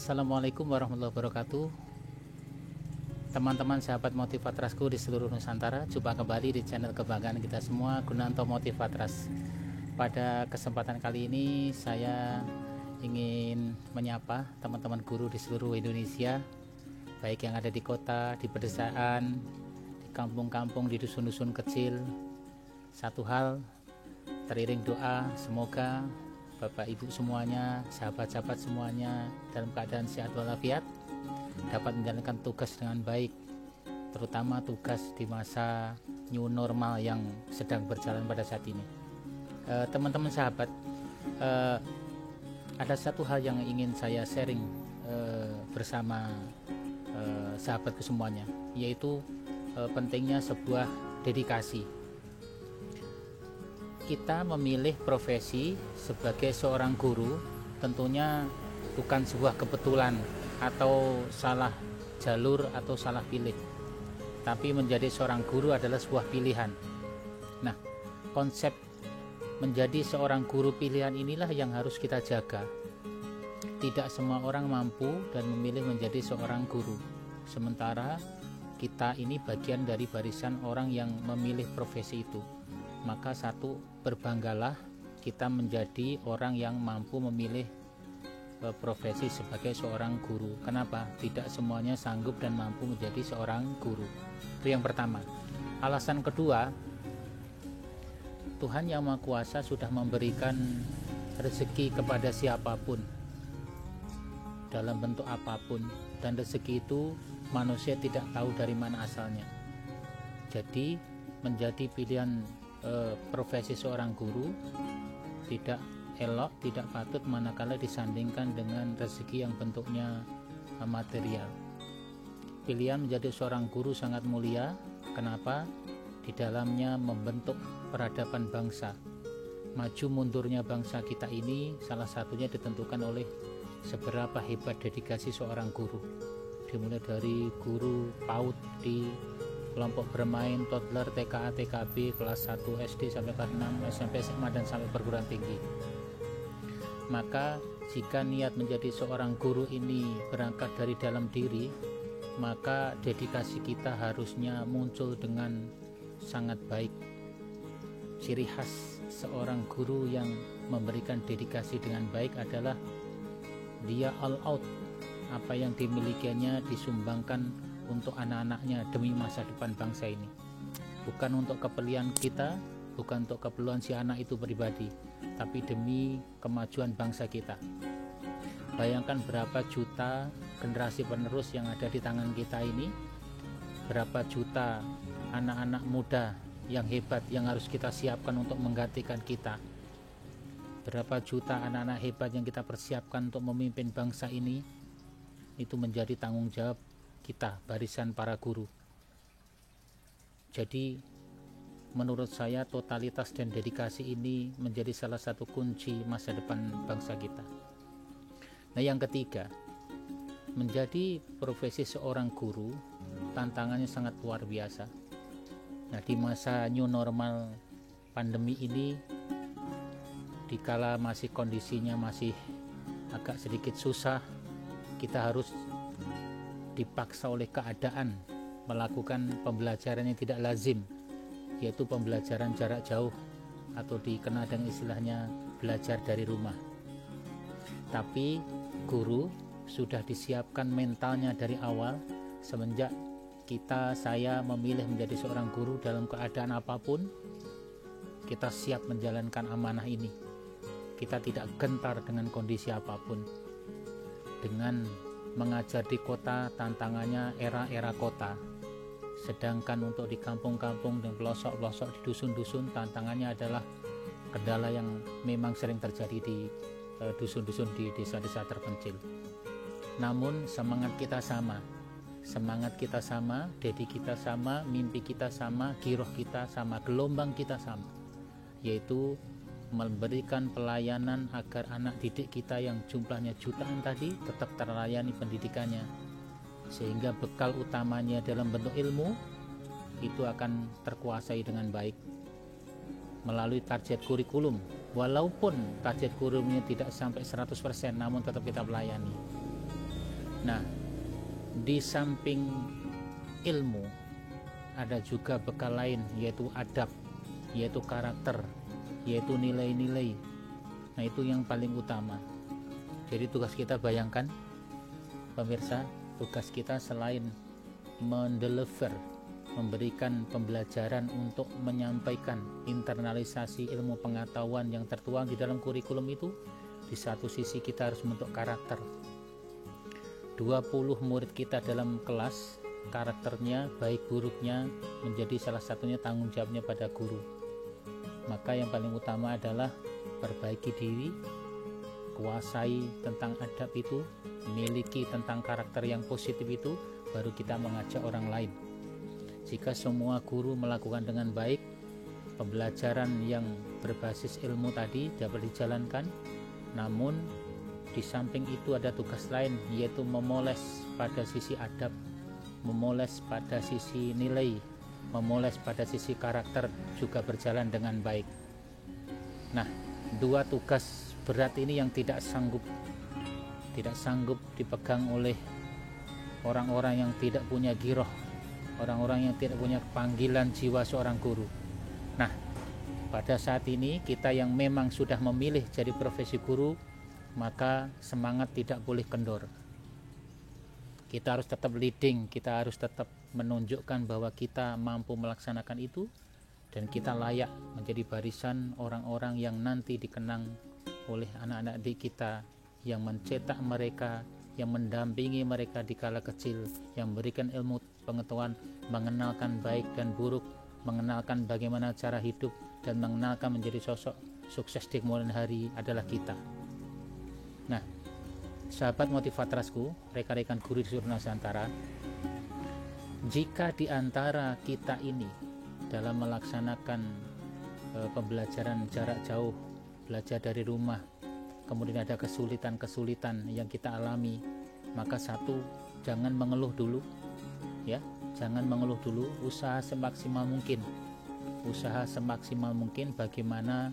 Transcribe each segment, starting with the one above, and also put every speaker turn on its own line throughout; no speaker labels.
Assalamualaikum warahmatullahi wabarakatuh. Teman-teman sahabat Motivatrasku di seluruh Nusantara, jumpa kembali di channel kebanggaan kita semua, Gunanto Motivatras. Pada kesempatan kali ini saya ingin menyapa teman-teman guru di seluruh Indonesia, baik yang ada di kota, di pedesaan, di kampung-kampung, di dusun-dusun kecil. Satu hal, teriring doa, semoga Bapak Ibu semuanya, sahabat-sahabat semuanya dalam keadaan sehat walafiat, dapat menjalankan tugas dengan baik, terutama tugas di masa new normal yang sedang berjalan pada saat ini. Teman-teman sahabat, ada satu hal yang ingin saya sharing bersama sahabatku semuanya, yaitu pentingnya sebuah dedikasi. Kita memilih profesi sebagai seorang guru tentunya bukan sebuah kebetulan atau salah jalur atau salah pilih, tapi menjadi seorang guru adalah sebuah pilihan. Nah, konsep menjadi seorang guru pilihan inilah yang harus kita jaga. Tidak semua orang mampu dan memilih menjadi seorang guru, sementara kita ini bagian dari barisan orang yang memilih profesi itu. Maka satu, berbanggalah kita menjadi orang yang mampu memilih profesi sebagai seorang guru. Kenapa? Tidak semuanya sanggup dan mampu menjadi seorang guru. Itu yang pertama. Alasan kedua, Tuhan Yang Maha Kuasa sudah memberikan rezeki kepada siapapun dalam bentuk apapun, dan rezeki itu manusia tidak tahu dari mana asalnya. Jadi menjadi pilihan profesi seorang guru tidak elok, tidak patut manakala disandingkan dengan rezeki yang bentuknya material. Pilihan menjadi seorang guru sangat mulia. Kenapa? Di dalamnya membentuk peradaban bangsa. Maju mundurnya bangsa kita ini salah satunya ditentukan oleh seberapa hebat dedikasi seorang guru. Dimulai dari guru PAUD di kelompok bermain, toddler, TKA, TKB, kelas 1 SD sampai kelas 6, SMP, SMA, dan sampai perguruan tinggi. Maka jika niat menjadi seorang guru ini berangkat dari dalam diri, maka dedikasi kita harusnya muncul dengan sangat baik. Ciri khas seorang guru yang memberikan dedikasi dengan baik adalah dia all out. Apa yang dimilikinya disumbangkan untuk anak-anaknya demi masa depan bangsa ini, bukan untuk keperluan kita, bukan untuk keperluan si anak itu pribadi, tapi demi kemajuan bangsa kita. Bayangkan berapa juta generasi penerus yang ada di tangan kita ini, berapa juta anak-anak muda yang hebat yang harus kita siapkan untuk menggantikan kita, berapa juta anak-anak hebat yang kita persiapkan untuk memimpin bangsa ini. Itu menjadi tanggung jawab kita, barisan para guru. Jadi menurut saya totalitas dan dedikasi ini menjadi salah satu kunci masa depan bangsa kita. Nah, yang ketiga, menjadi profesi seorang guru tantangannya sangat luar biasa. Nah, di masa new normal pandemi ini, dikala masih kondisinya masih agak sedikit susah, kita harus dipaksa oleh keadaan melakukan pembelajaran yang tidak lazim, yaitu pembelajaran jarak jauh atau dikenal dengan istilahnya belajar dari rumah. Tapi guru sudah disiapkan mentalnya dari awal. Semenjak saya memilih menjadi seorang guru, dalam keadaan apapun kita siap menjalankan amanah ini. Kita tidak gentar dengan kondisi apapun. Dengan mengajar di kota, tantangannya era-era kota, sedangkan untuk di kampung-kampung dan pelosok-pelosok, di dusun-dusun, tantangannya adalah kendala yang memang sering terjadi di dusun-dusun, di desa-desa terpencil. Namun semangat kita sama, dedikasi kita sama, mimpi kita sama, giroh kita sama, gelombang kita sama, yaitu memberikan pelayanan agar anak didik kita yang jumlahnya jutaan tadi tetap terlayani pendidikannya, sehingga bekal utamanya dalam bentuk ilmu itu akan terkuasai dengan baik melalui target kurikulum. Walaupun target kurikulumnya tidak sampai 100%, namun tetap kita melayani. Nah, di samping ilmu ada juga bekal lain, yaitu adab, yaitu karakter, yaitu nilai-nilai. Nah, itu yang paling utama. Jadi tugas kita, bayangkan pemirsa, tugas kita selain mendeliver, memberikan pembelajaran untuk menyampaikan internalisasi ilmu pengetahuan yang tertuang di dalam kurikulum itu, di satu sisi kita harus membentuk karakter. 20 murid kita dalam kelas, karakternya baik buruknya menjadi salah satunya tanggung jawabnya pada guru. Maka yang paling utama adalah perbaiki diri, kuasai tentang adab itu, miliki tentang karakter yang positif itu, baru kita mengajak orang lain. Jika semua guru melakukan dengan baik, pembelajaran yang berbasis ilmu tadi dapat dijalankan. Namun di samping itu ada tugas lain, yaitu memoles pada sisi adab, memoles pada sisi nilai, memoles pada sisi karakter juga berjalan dengan baik. Nah, dua tugas berat ini yang tidak sanggup dipegang oleh orang-orang yang tidak punya giroh, orang-orang yang tidak punya panggilan jiwa seorang guru. Nah, pada saat ini kita yang memang sudah memilih jadi profesi guru, maka semangat tidak boleh kendor. Kita harus tetap leading, kita harus tetap menunjukkan bahwa kita mampu melaksanakan itu, dan kita layak menjadi barisan orang-orang yang nanti dikenang oleh anak-anak didik kita, yang mencetak mereka, yang mendampingi mereka di kala kecil, yang memberikan ilmu pengetahuan, mengenalkan baik dan buruk, mengenalkan bagaimana cara hidup, dan mengenalkan menjadi sosok sukses di kemudian hari adalah kita. Nah, sahabat motivatrasku, rekan-rekan guru di seluruh Nusantara, jika di antara kita ini dalam melaksanakan pembelajaran jarak jauh, belajar dari rumah, kemudian ada kesulitan-kesulitan yang kita alami, maka satu, jangan mengeluh dulu, ya, jangan mengeluh dulu, usaha semaksimal mungkin bagaimana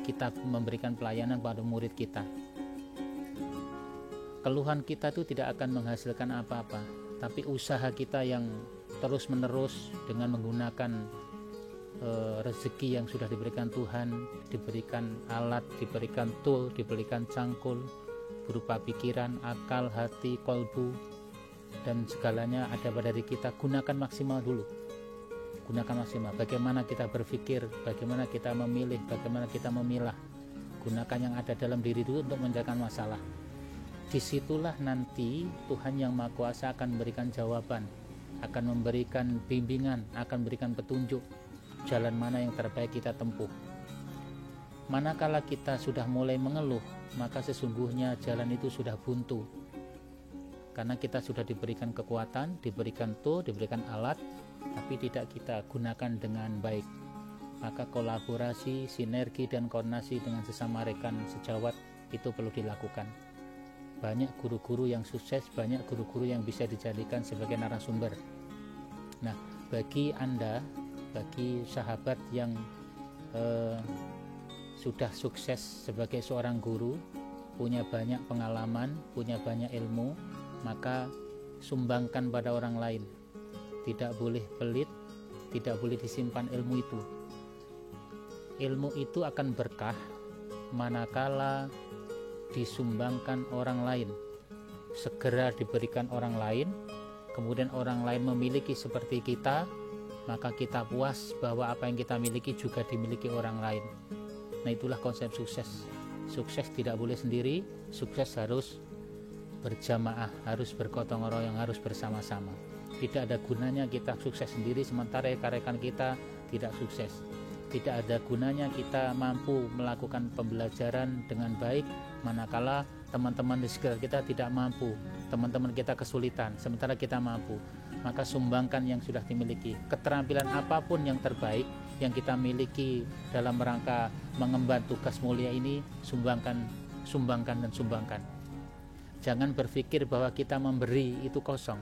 kita memberikan pelayanan pada murid kita. Keluhan kita itu tidak akan menghasilkan apa-apa, tapi usaha kita yang terus-menerus dengan menggunakan rezeki yang sudah diberikan Tuhan, diberikan alat, diberikan tool, diberikan cangkul berupa pikiran, akal, hati, kolbu, dan segalanya ada pada diri kita. Gunakan maksimal dulu, gunakan maksimal. Bagaimana kita berpikir, bagaimana kita memilih, bagaimana kita memilah. Gunakan yang ada dalam diri dulu untuk menyelesaikan masalah. Disitulah nanti Tuhan yang Maha Kuasa akan memberikan jawaban, akan memberikan bimbingan, akan memberikan petunjuk jalan mana yang terbaik kita tempuh. Manakala kita sudah mulai mengeluh, maka sesungguhnya jalan itu sudah buntu, karena kita sudah diberikan kekuatan, diberikan tool, diberikan alat, tapi tidak kita gunakan dengan baik. Maka kolaborasi, sinergi, dan koordinasi dengan sesama rekan sejawat itu perlu dilakukan. Banyak guru-guru yang sukses, banyak guru-guru yang bisa dijadikan sebagai narasumber. Nah, bagi Anda, bagi sahabat yang sudah sukses sebagai seorang guru, punya banyak pengalaman, punya banyak ilmu, maka sumbangkan pada orang lain. Tidak boleh pelit, tidak boleh disimpan ilmu itu. Ilmu itu akan berkah manakala disumbangkan orang lain, segera diberikan orang lain, kemudian orang lain memiliki seperti kita, maka kita puas bahwa apa yang kita miliki juga dimiliki orang lain. Nah, itulah konsep sukses. Sukses tidak boleh sendiri, sukses harus berjamaah, harus bergotong royong, harus bersama-sama. Tidak ada gunanya kita sukses sendiri sementara rekan-rekan kita tidak sukses. Tidak ada gunanya kita mampu melakukan pembelajaran dengan baik manakala teman-teman di sekitar kita tidak mampu, teman-teman kita kesulitan sementara kita mampu. Maka sumbangkan yang sudah dimiliki. Keterampilan apapun yang terbaik yang kita miliki dalam rangka mengemban tugas mulia ini, sumbangkan. Jangan berpikir bahwa kita memberi itu kosong.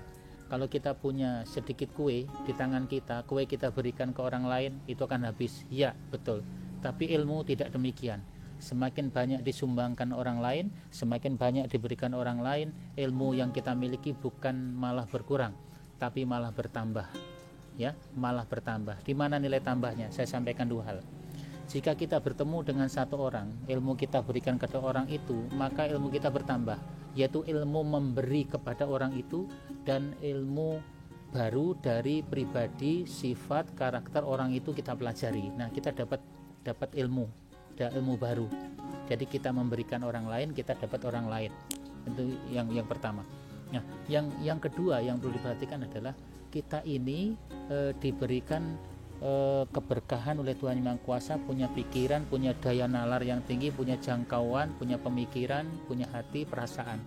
Kalau kita punya sedikit kue di tangan kita, kue kita berikan ke orang lain, itu akan habis. Ya, betul. Tapi ilmu tidak demikian. semakin banyak disumbangkan orang lain, semakin banyak diberikan orang lain, ilmu yang kita miliki bukan malah berkurang, tapi malah bertambah, ya, malah bertambah. Di mana nilai tambahnya? Saya sampaikan dua hal. Jika kita bertemu dengan satu orang, ilmu kita berikan kepada orang itu, maka ilmu kita bertambah, yaitu ilmu memberi kepada orang itu dan ilmu baru dari pribadi, sifat, karakter orang itu kita pelajari. Nah, kita dapat ilmu baru. Jadi kita memberikan orang lain, kita dapat orang lain. Itu yang pertama. Nah, yang kedua yang perlu diperhatikan adalah kita ini diberikan keberkahan oleh Tuhan Yang Maha Kuasa, punya pikiran, punya daya nalar yang tinggi, punya jangkauan, punya pemikiran, punya hati, perasaan.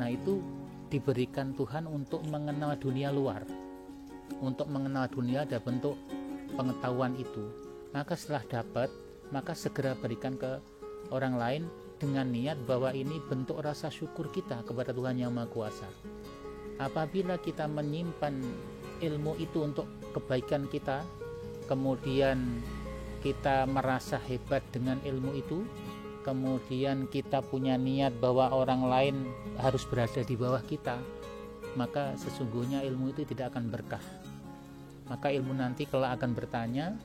Nah, itu diberikan Tuhan untuk mengenal dunia luar, untuk mengenal dunia dan bentuk pengetahuan itu. Maka setelah dapat, maka segera berikan ke orang lain dengan niat bahwa ini bentuk rasa syukur kita kepada Tuhan Yang Maha Kuasa. Apabila kita menyimpan ilmu itu untuk kebaikan kita, kemudian kita merasa hebat dengan ilmu itu, kemudian kita punya niat bahwa orang lain harus berada di bawah kita, maka sesungguhnya ilmu itu tidak akan berkah. Maka ilmu nanti kelak akan bertanya,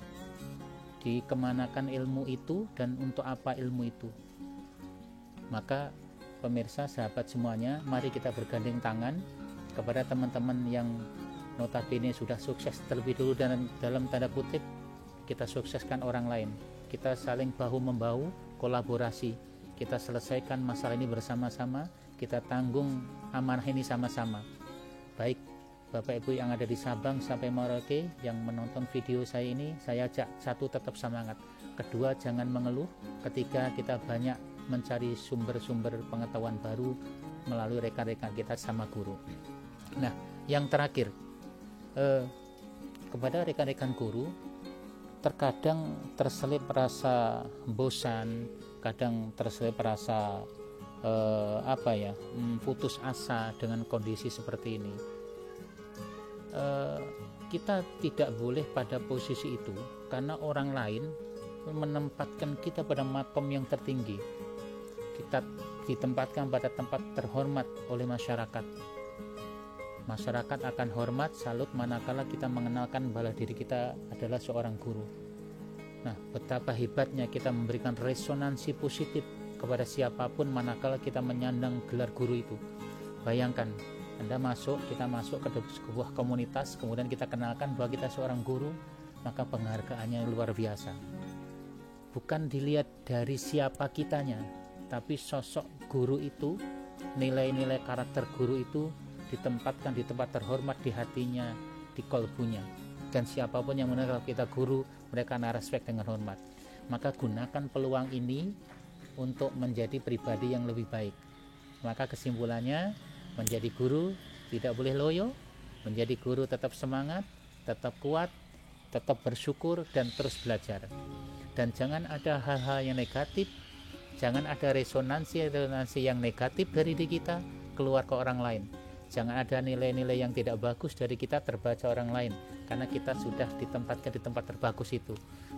dikemanakan ilmu itu dan untuk apa ilmu itu. Maka pemirsa, sahabat semuanya, mari kita bergandeng tangan kepada teman-teman yang notabene sudah sukses terlebih dulu, dan dalam tanda kutip kita sukseskan orang lain. Kita saling bahu-membahu, kolaborasi, kita selesaikan masalah ini bersama-sama, kita tanggung amanah ini sama-sama. Baik Bapak Ibu yang ada di Sabang sampai Merauke yang menonton video saya ini, saya ajak, satu, tetap semangat. Kedua, jangan mengeluh. Ketiga, kita banyak mencari sumber-sumber pengetahuan baru melalui rekan-rekan kita sama guru. Nah, yang terakhir, kepada rekan-rekan guru, terkadang terselip rasa bosan, kadang terselip rasa putus asa dengan kondisi seperti ini. Kita tidak boleh pada posisi itu, karena orang lain menempatkan kita pada makom yang tertinggi. Kita ditempatkan pada tempat terhormat oleh masyarakat. Masyarakat akan hormat, salut manakala kita mengenalkan bahwa diri kita adalah seorang guru. Nah, betapa hebatnya kita memberikan resonansi positif kepada siapapun manakala kita menyandang gelar guru itu. Bayangkan, kita masuk ke sebuah komunitas, kemudian kita kenalkan bahwa kita seorang guru, maka penghargaannya luar biasa. Bukan dilihat dari siapa kitanya, tapi sosok guru itu, nilai-nilai karakter guru itu ditempatkan di tempat terhormat di hatinya, di kolbunya. Dan siapapun yang mengenal kita guru, mereka akan respect dengan hormat. Maka gunakan peluang ini untuk menjadi pribadi yang lebih baik. Maka kesimpulannya, menjadi guru tidak boleh loyo, menjadi guru tetap semangat, tetap kuat, tetap bersyukur, dan terus belajar. Dan jangan ada hal-hal yang negatif, jangan ada resonansi yang negatif dari diri kita keluar ke orang lain. Jangan ada nilai-nilai yang tidak bagus dari kita terbaca orang lain, karena kita sudah ditempatkan di tempat terbagus itu.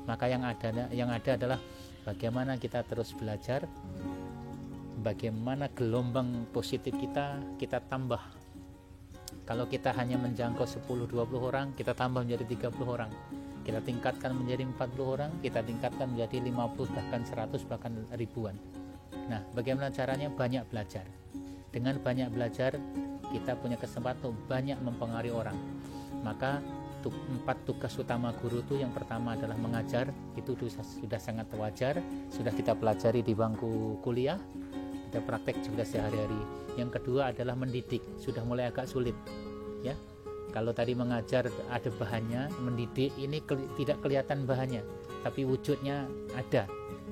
Maka yang ada adalah bagaimana kita terus belajar, bagaimana gelombang positif kita tambah. Kalau kita hanya menjangkau 10-20 orang, kita tambah menjadi 30 orang. Kita tingkatkan menjadi 40 orang, kita tingkatkan menjadi 50, bahkan 100, bahkan ribuan. Nah, bagaimana caranya? Banyak belajar. Dengan banyak belajar, kita punya kesempatan untuk banyak mempengaruhi orang. Maka 4 tugas utama guru itu, yang pertama adalah mengajar, itu sudah sangat wajar, sudah kita pelajari di bangku kuliah, kita praktek juga sehari-hari. Yang kedua adalah mendidik, sudah mulai agak sulit, ya. Kalau tadi mengajar ada bahannya, mendidik ini tidak kelihatan bahannya, tapi wujudnya ada,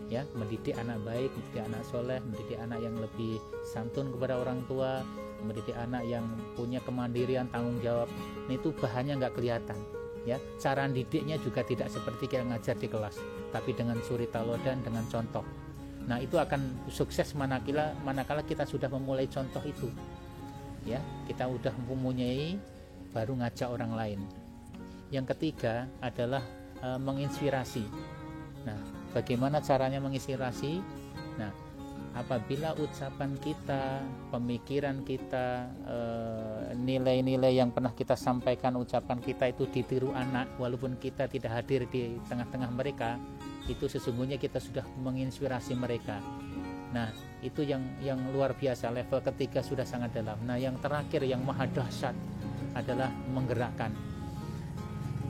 ya. Mendidik anak baik, mendidik anak soleh, mendidik anak yang lebih santun kepada orang tua, mendidik anak yang punya kemandirian, tanggung jawab. Ini itu bahannya nggak kelihatan, ya. Cara didiknya juga tidak seperti kita ngajar di kelas, tapi dengan suri teladan, dengan contoh. Nah, itu akan sukses manakala kita sudah memulai contoh itu, ya. Kita sudah mempunyai, baru ngajak orang lain. Yang ketiga adalah menginspirasi. Nah, Bagaimana caranya menginspirasi? Nah, apabila ucapan kita, pemikiran kita, nilai-nilai yang pernah kita sampaikan, ucapan kita itu ditiru anak, walaupun kita tidak hadir di tengah-tengah mereka, itu sesungguhnya kita sudah menginspirasi mereka. Nah, itu yang luar biasa, level ketiga sudah sangat dalam. Nah, yang terakhir yang maha dahsyat adalah menggerakkan.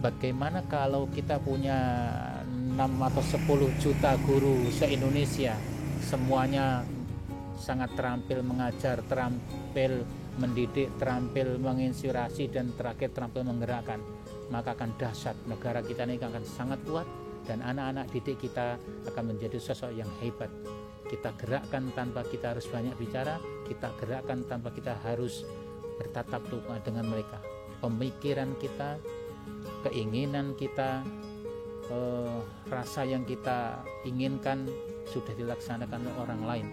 Bagaimana kalau kita punya 6 atau 10 juta guru se-Indonesia, semuanya sangat terampil mengajar, terampil mendidik, terampil menginspirasi, dan terakhir terampil menggerakkan, maka akan dahsyat. Negara kita ini akan sangat kuat, dan anak-anak didik kita akan menjadi sosok yang hebat. Kita gerakkan tanpa kita harus banyak bicara, kita gerakkan tanpa kita harus bertatap muka dengan mereka. Pemikiran kita, keinginan kita, rasa yang kita inginkan sudah dilaksanakan oleh orang lain.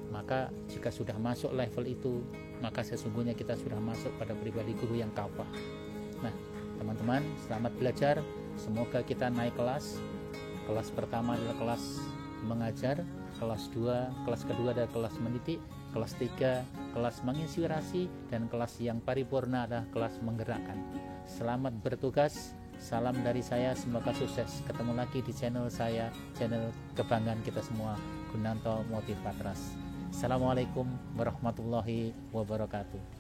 Maka jika sudah masuk level itu, maka sesungguhnya kita sudah masuk pada pribadi guru yang kafah. Nah, teman-teman, selamat belajar. Semoga kita naik kelas. Kelas pertama adalah kelas mengajar, kelas kedua adalah kelas mendidik, kelas 3 kelas menginspirasi, dan kelas yang paripurna adalah kelas menggerakkan. Selamat bertugas. Salam dari saya, semoga sukses. Ketemu lagi di channel saya, channel kebanggaan kita semua, Gunanto Motivatras. Assalamualaikum warahmatullahi wabarakatuh.